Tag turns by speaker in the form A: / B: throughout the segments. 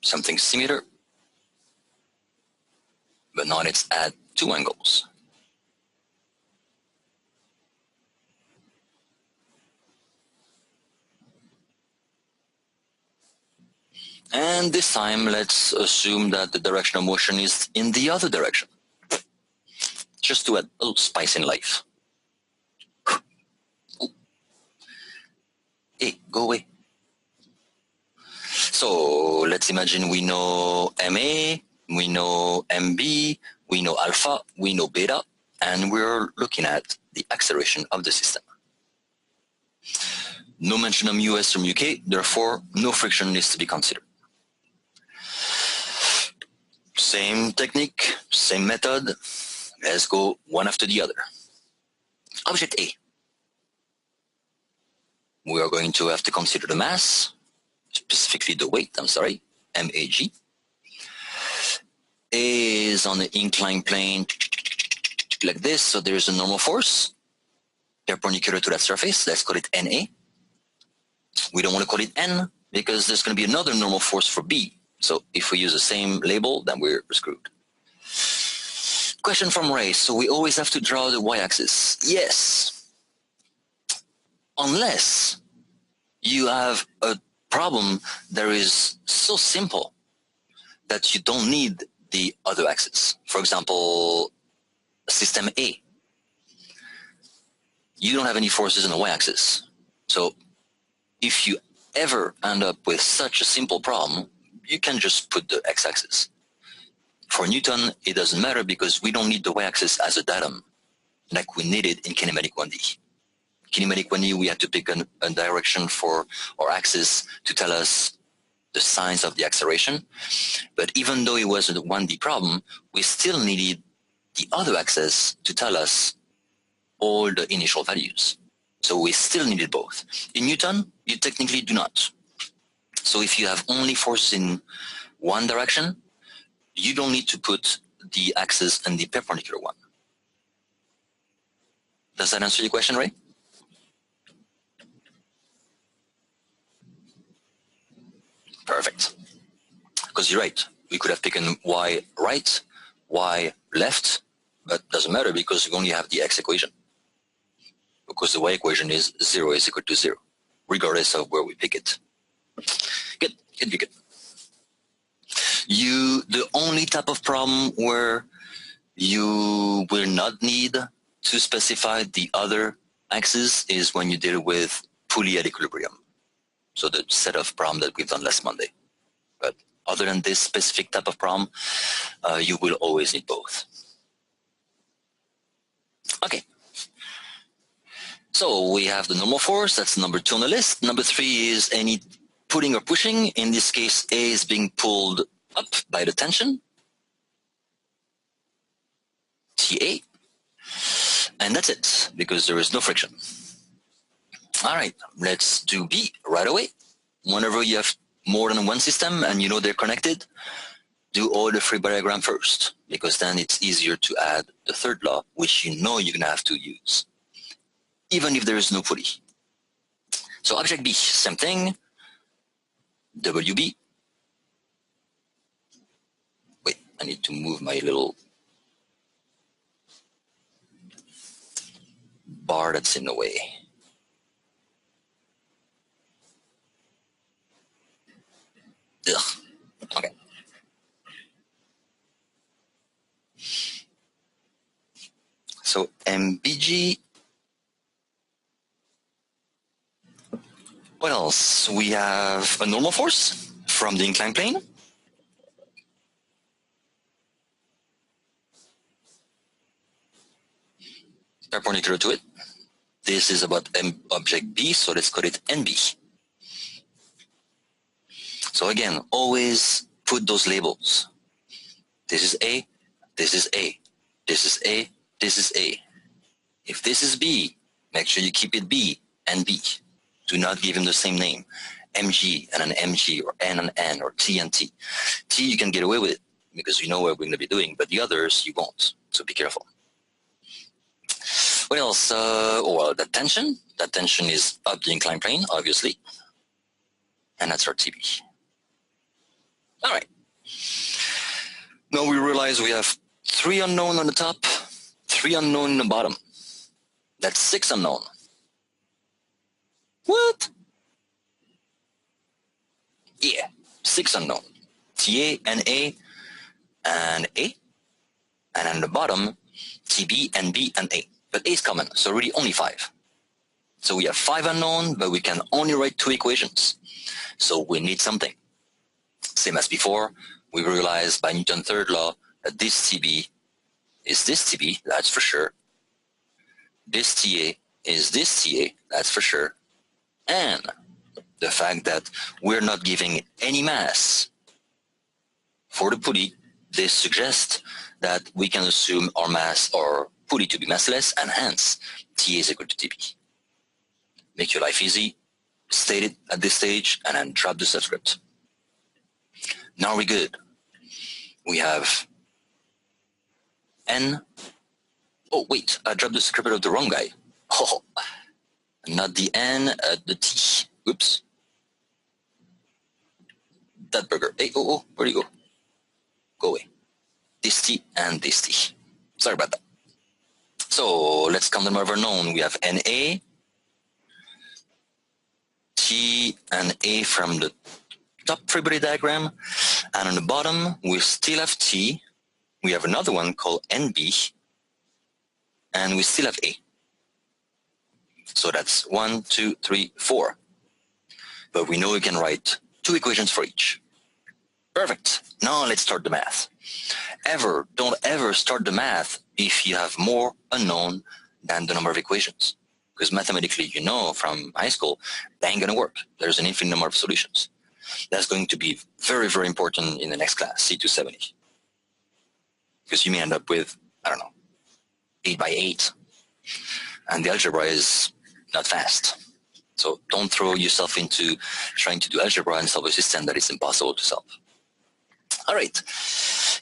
A: something similar, but now let's add two angles. And this time, let's assume that the direction of motion is in the other direction, just to add a little spice in life. Hey, go away. So let's imagine we know MA, we know MB, we know alpha, we know beta, and we're looking at the acceleration of the system. No mention of US from UK, therefore no friction needs to be considered. Same technique, same method. Let's go one after the other. Object A. We are going to have to consider the mass, specifically the weight, MAG. A is on the inclined plane like this, so there's a normal force perpendicular to that surface. Let's call it NA. We don't want to call it N because there's going to be another normal force for B. So if we use the same label, then we're screwed. Question from Ray. So we always have to draw the y-axis. Yes. Unless you have a problem that is so simple that you don't need the other axis. For example, system A. You don't have any forces on the y-axis. So if you ever end up with such a simple problem, you can just put the x-axis. For Newton, it doesn't matter because we don't need the y-axis as a datum like we needed in kinematic 1D. Kinematic 1D, we had to pick a direction for our axis to tell us the signs of the acceleration. But even though it was a 1D problem, we still needed the other axis to tell us all the initial values. So we still needed both. In Newton, you technically do not. So if you have only force in one direction, you don't need to put the axis in the perpendicular one. Does that answer your question, Ray? Perfect. Because you're right. We could have taken y right, y left, but doesn't matter because we only have the x equation. Because the y equation is 0 is equal to 0, regardless of where we pick it. Good. The only type of problem where you will not need to specify the other axis is when you deal with pulley at equilibrium. So the set of problem that we've done last Monday. But other than this specific type of problem, you will always need both. Okay. So we have the normal force, that's number 2 on the list. Number 3 is any pulling or pushing. In this case, A is being pulled up by the tension, TA. And that's it, because there is no friction. All right, let's do B right away. Whenever you have more than one system and you know they're connected, do all the free body diagram first, because then it's easier to add the third law, which you know you're going to have to use, even if there is no pulley. So object B, same thing, WB. Wait, I need to move my little bar that's in the way. Ugh. Okay. So MBG. What else? We have a normal force from the inclined plane. Perpendicular to it. This is about object B, so let's call it NB. So again, always put those labels. This is A, this is A, this is A, this is A. If this is B, make sure you keep it B and B. Do not give him the same name. MG and an MG, or N and N, or T and T. T, you can get away with it because you know what we're going to be doing, but the others, you won't. So be careful. What else? Well, the tension. That tension is up the inclined plane, obviously. And that's our TB. All right. Now we realize we have 3 unknown on the top, 3 unknown in the bottom. That's 6 unknown. What? Yeah, 6 unknown. TA and A and A. And on the bottom, TB and B and A. But A is common, so really only 5. So we have 5 unknown, but we can only write 2 equations. So we need something. Same as before, we realized by Newton's third law that this TB is this TB, that's for sure. This TA is this TA, that's for sure. And the fact that we're not giving any mass for the pulley, this suggests that we can assume our mass or pulley to be massless, and hence TA is equal to TB. Make your life easy, state it at this stage, and then drop the subscript. Now we're good. We have N. Oh, wait, I dropped the script of the wrong guy. Oh, not the N, the T. Oops. That burger. Hey, oh, where'd you go? Go away. This T and this T. Sorry about that. So let's count them over known. We have NA, T and A from the top free body diagram. And on the bottom, we still have T. We have another one called NB. And we still have A. So that's 1, 2, 3, 4. But we know we can write 2 equations for each. Perfect. Now let's start the math. Don't ever start the math if you have more unknown than the number of equations. Because mathematically, you know from high school, that ain't going to work. There's an infinite number of solutions. That's going to be very, very important in the next class, C270. Because you may end up with, I don't know, 8 by 8. And the algebra is not fast. So don't throw yourself into trying to do algebra and solve a system that is impossible to solve. All right.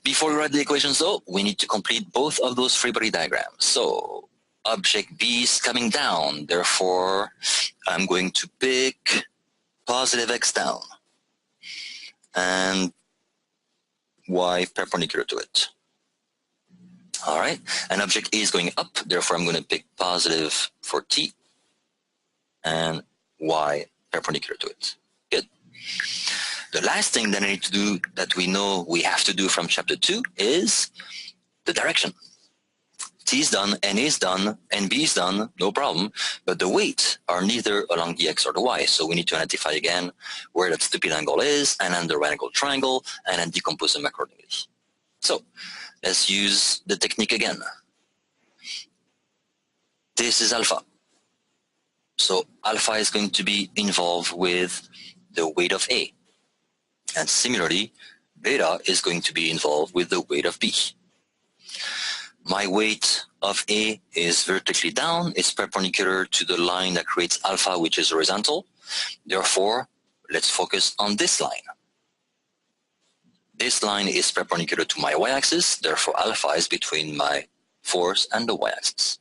A: Before we write the equations, though, we need to complete both of those free body diagrams. So object B is coming down. Therefore, I'm going to pick positive x down and y perpendicular to it. All right. And object A is going up. Therefore, I'm going to pick positive for t and y perpendicular to it. Good. The last thing that I need to do that we know we have to do from chapter 2 is the direction. T is done, N is done, NB is done, no problem, but the weights are neither along the X or the Y, so we need to identify again where that stupid angle is, and then the right angle triangle, and then decompose them accordingly. So let's use the technique again. This is alpha. So alpha is going to be involved with the weight of A. And similarly, beta is going to be involved with the weight of B. My weight of A is vertically down. It's perpendicular to the line that creates alpha, which is horizontal. Therefore, let's focus on this line. This line is perpendicular to my y-axis. Therefore, alpha is between my force and the y-axis.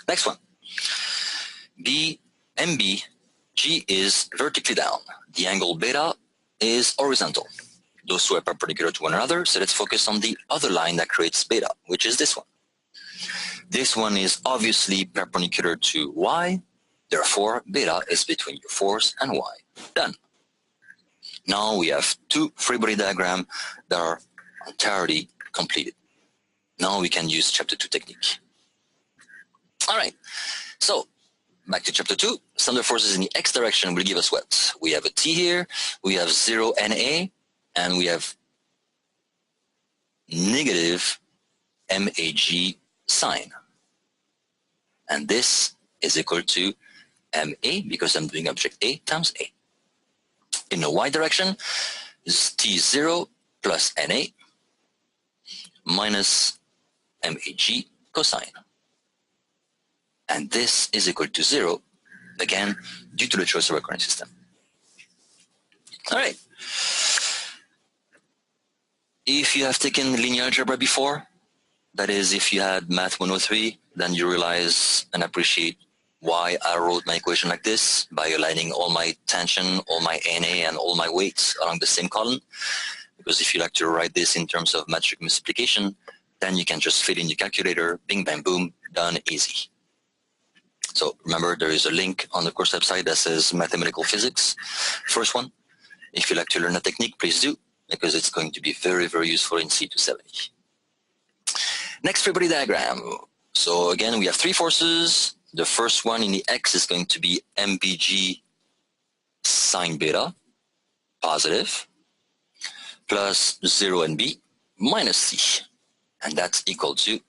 A: Next one. B, MB, G is vertically down. The angle beta is horizontal. Those two are perpendicular to one another, so let's focus on the other line that creates beta, which is this one. This one is obviously perpendicular to y, therefore beta is between your force and y. Done. Now we have 2 free body diagrams that are entirely completed. Now we can use chapter 2 technique. All right, so back to chapter 2. Standard forces in the x direction will give us what? We have a t here, we have 0 NA, and we have negative MAG sign. And this is equal to MA because I'm doing object A times A. In the y direction, is T0 plus NA minus MAG cosine. And this is equal to 0, again, due to the choice of recurrent system. All right. If you have taken linear algebra before, that is, if you had Math 103, then you realize and appreciate why I wrote my equation like this, by aligning all my tension, all my NA, and all my weights along the same column. Because if you like to write this in terms of metric multiplication, then you can just fit in your calculator, bing, bang, boom, done, easy. So remember, there is a link on the course website that says mathematical physics, first one. If you like to learn a technique, please do, because it's going to be very, very useful in C270. Next free body diagram. So again, we have three forces. The first one in the X is going to be mbg sine beta, positive, plus 0 in B minus C, and that's equal to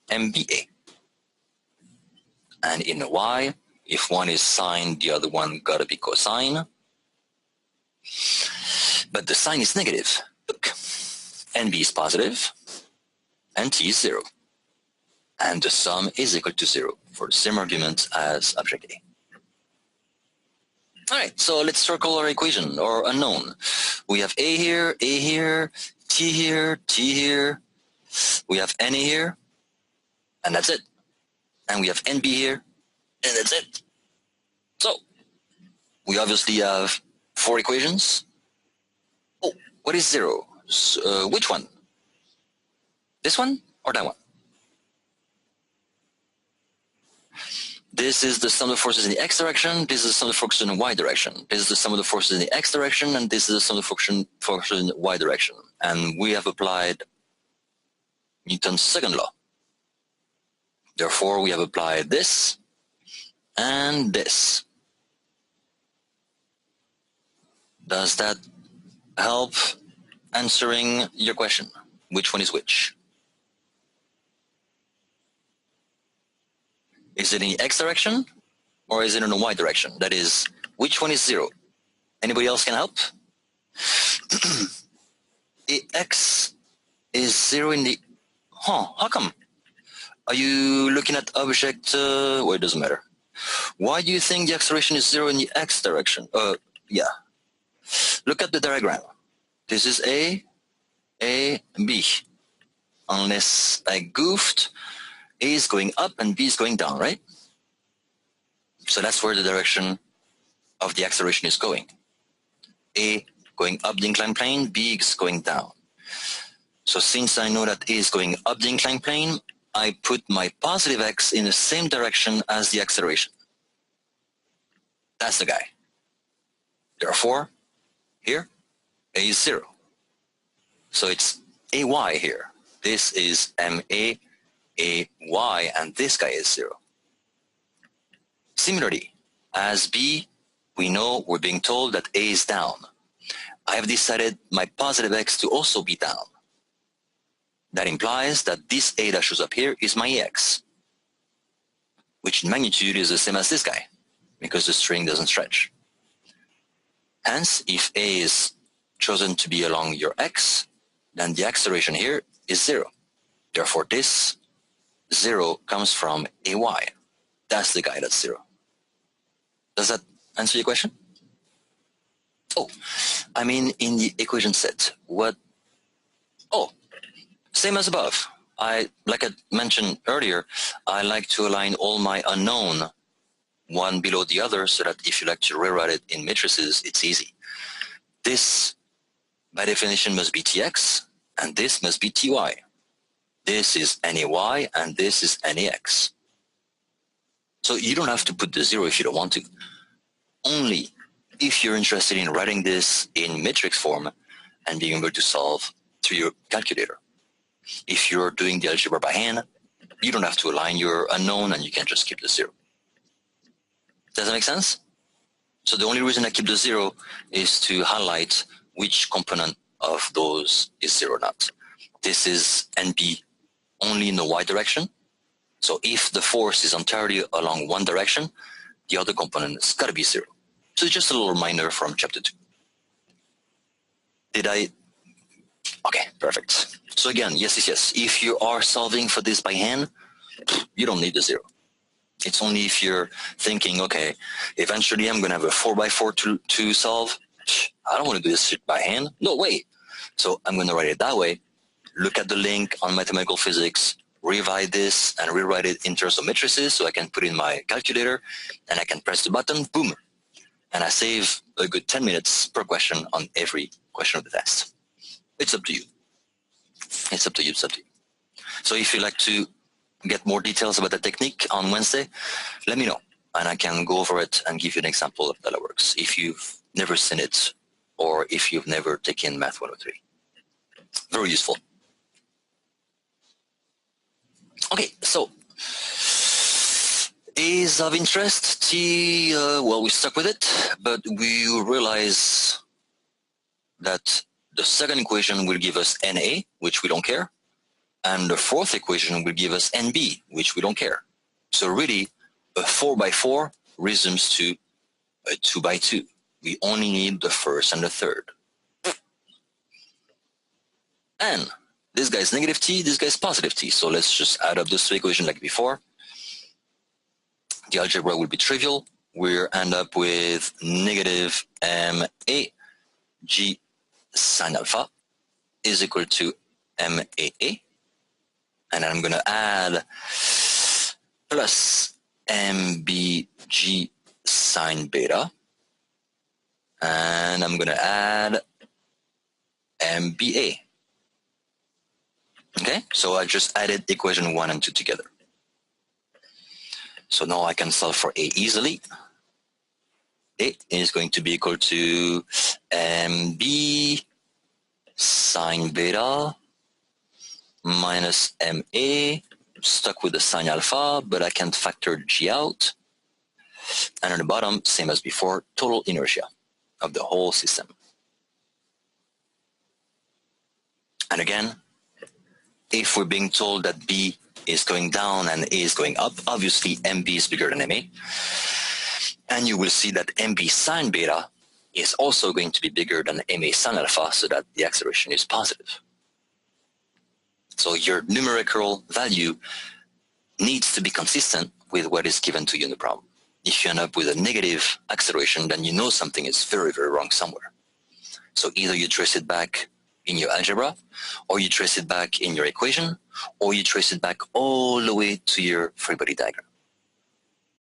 A: MBA. And in the Y, if one is sine, the other one gotta be cosine. But the sign is negative. Look, NB is positive, and T is 0. And the sum is equal to 0 for the same argument as object A. All right, so let's circle our equation, or unknown. We have A here, T here, T here. We have NA here, and that's it. And we have NB here, and that's it. So, we obviously have 4 equations. Oh, what is 0? So, which one? This one or that one? This is the sum of the forces in the x direction, this is the sum of the forces in the y direction. This is the sum of the forces in the x direction, and this is the sum of the forces in the y direction. And we have applied Newton's second law. Therefore, we have applied this and this. Does that help answering your question? Which one is which? Is it in the x direction or is it in the y direction? That is, which one is 0? Anybody else can help? The x is 0 in the... How come? Are you looking at object... well, it doesn't matter. Why do you think the acceleration is 0 in the x direction? Yeah. Look at the diagram. This is A, B. Unless I goofed, A is going up and B is going down, right? So that's where the direction of the acceleration is going. A going up the inclined plane, B is going down. So since I know that A is going up the inclined plane, I put my positive x in the same direction as the acceleration. That's the guy. Therefore, here, A is 0. So it's AY here. This is MA, AY, and this guy is 0. Similarly, as B, we know we're being told that A is down. I have decided my positive x to also be down. That implies that this A that shows up here is my AX, which in magnitude is the same as this guy, because the string doesn't stretch. Hence, if A is chosen to be along your x, then the acceleration here is 0. Therefore, this 0 comes from AY. That's the guy that's 0. Does that answer your question? Oh, I mean in the equation set, what? Oh, same as above. Like I mentioned earlier, I like to align all my unknown one below the other so that if you like to rewrite it in matrices, it's easy. This, by definition, must be Tx, and this must be Ty. This is NAY, and this is NAX. So you don't have to put the 0 if you don't want to. Only if you're interested in writing this in matrix form and being able to solve through your calculator. If you're doing the algebra by hand, you don't have to align your unknown and you can just keep the 0. Does that make sense? So the only reason I keep the 0 is to highlight which component of those is 0 or not. This is NB only in the y direction. So if the force is entirely along one direction, the other component has got to be 0. So it's just a little reminder from chapter 2. Did I? Okay, perfect. So again, yes. If you are solving for this by hand, you don't need the 0. It's only if you're thinking, okay, eventually I'm going to have a 4x4 to solve. I don't want to do this shit by hand. No way. So I'm going to write it that way. Look at the link on mathematical physics, rewrite this and rewrite it in terms of matrices, so I can put in my calculator and I can press the button, boom, and I save a good 10 minutes per question on every question of the test. It's up to you. It's up to you. It's up to you. So if you'd like to get more details about the technique on Wednesday, let me know, and I can go over it and give you an example of how that works if you've never seen it or if you've never taken Math 103. Very useful. Okay, so is of interest T, well, we stuck with it, but we realize that the second equation will give us NA, which we don't care, and the fourth equation will give us NB, which we don't care. So really, a 4x4 resumes to a 2x2. We only need the first and the third. And this guy's negative t, this guy's positive t. So let's just add up those two equations like before. The algebra will be trivial. We'll end up with negative ma g sine alpha is equal to maa. And I'm going to add plus mbg sine beta. And I'm going to add mba. Okay, so I just added equation 1 and 2 together. So now I can solve for a easily. A is going to be equal to mb sine beta minus ma, stuck with the sine alpha, but I can't factor g out. And on the bottom, same as before, total inertia of the whole system. And again, if we're being told that B is going down and A is going up, obviously MB is bigger than MA. And you will see that MB sine beta is also going to be bigger than MA sine alpha, so that the acceleration is positive. So your numerical value needs to be consistent with what is given to you in the problem. If you end up with a negative acceleration, then you know something is very, very wrong somewhere. So either you trace it back in your algebra, or you trace it back in your equation, or you trace it back all the way to your free body diagram.